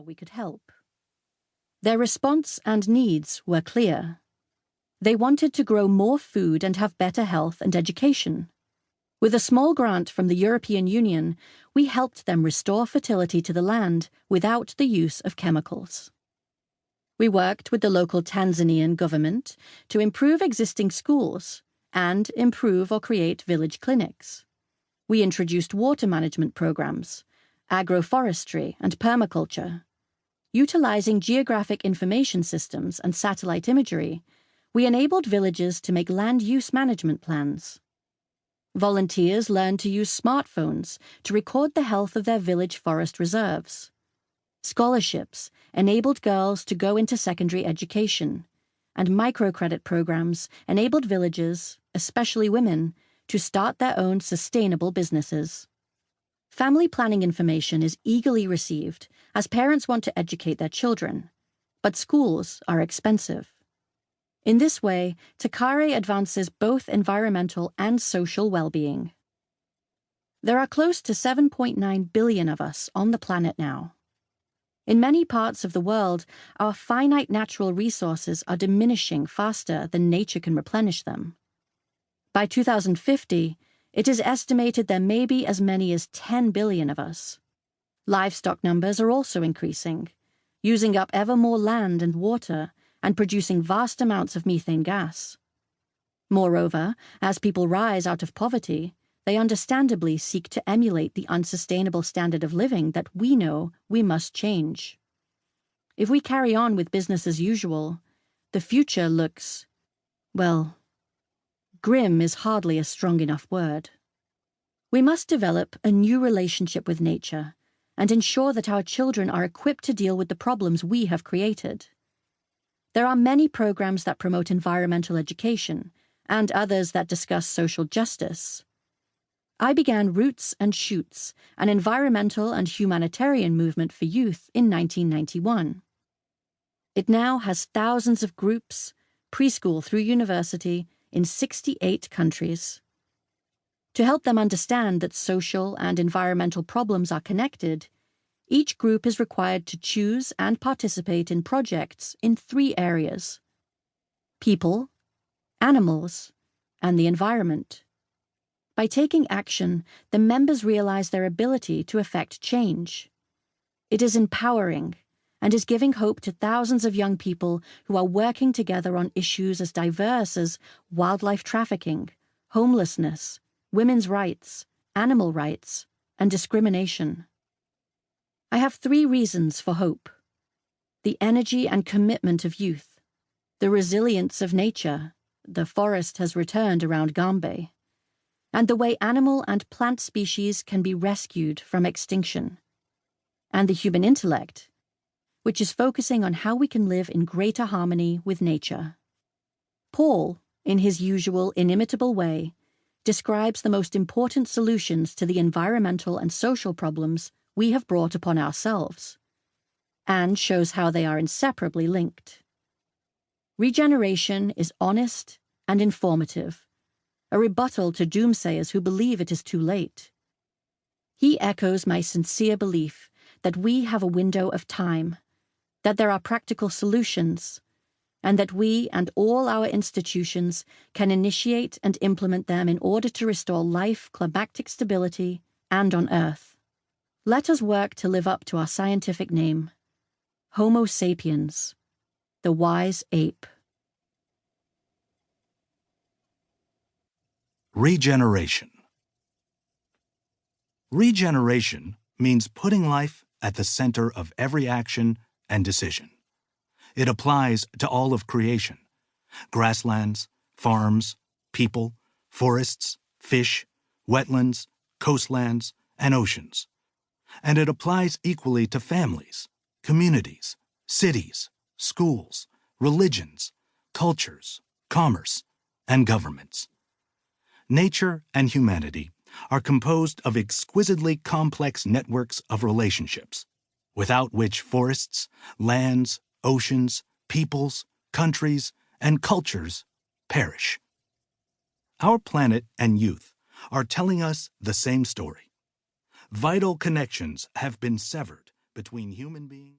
how we could help. Their response and needs were clear. They wanted to grow more food and have better health and education. With a small grant from the European Union, we helped them restore fertility to the land without the use of chemicals. We worked with the local Tanzanian government to improve existing schools and improve or create village clinics. We introduced water management programs, agroforestry, and permaculture. Utilizing geographic information systems and satellite imagery, we enabled villages to make land use management plans. Volunteers learned to use smartphones to record the health of their village forest reserves. Scholarships enabled girls to go into secondary education, and microcredit programs enabled villagers, especially women, to start their own sustainable businesses. Family planning information is eagerly received as parents want to educate their children, but schools are expensive. In this way, Takare advances both environmental and social well-being. There are close to 7.9 billion of us on the planet now. In many parts of the world, our finite natural resources are diminishing faster than nature can replenish them. By 2050, it is estimated there may be as many as 10 billion of us. Livestock numbers are also increasing, using up ever more land and water and producing vast amounts of methane gas. Moreover, as people rise out of poverty, they understandably seek to emulate the unsustainable standard of living that we know we must change. If we carry on with business as usual, the future looks, well, grim is hardly a strong enough word. We must develop a new relationship with nature and ensure that our children are equipped to deal with the problems we have created. There are many programs that promote environmental education and others that discuss social justice. I began Roots and Shoots, an environmental and humanitarian movement for youth, in 1991. It now has thousands of groups, preschool through university, in 68 countries. To help them understand that social and environmental problems are connected, each group is required to choose and participate in projects in 3 areas: people, animals, and the environment. By taking action, the members realize their ability to effect change. It is empowering and is giving hope to thousands of young people who are working together on issues as diverse as wildlife trafficking, homelessness, women's rights, animal rights, and discrimination. I have 3 reasons for hope: the energy and commitment of youth, the resilience of nature, the forest has returned around Gombe, and the way animal and plant species can be rescued from extinction, and the human intellect, which is focusing on how we can live in greater harmony with nature. Paul, in his usual inimitable way, describes the most important solutions to the environmental and social problems we have brought upon ourselves, and shows how they are inseparably linked. Regeneration is honest and informative, a rebuttal to doomsayers who believe it is too late. He echoes my sincere belief that we have a window of time, that there are practical solutions, and that we and all our institutions can initiate and implement them in order to restore life, climactic stability, and on Earth. Let us work to live up to our scientific name, Homo sapiens, the wise ape. Regeneration. Regeneration means putting life at the center of every action and decision. It applies to all of creation: grasslands, farms, people, forests, fish, wetlands, coastlands, and oceans. And it applies equally to families, communities, cities, schools, religions, cultures, commerce, and governments. Nature and humanity are composed of exquisitely complex networks of relationships, without which forests, lands, oceans, peoples, countries, and cultures perish. Our planet and youth are telling us the same story. Vital connections have been severed between human beings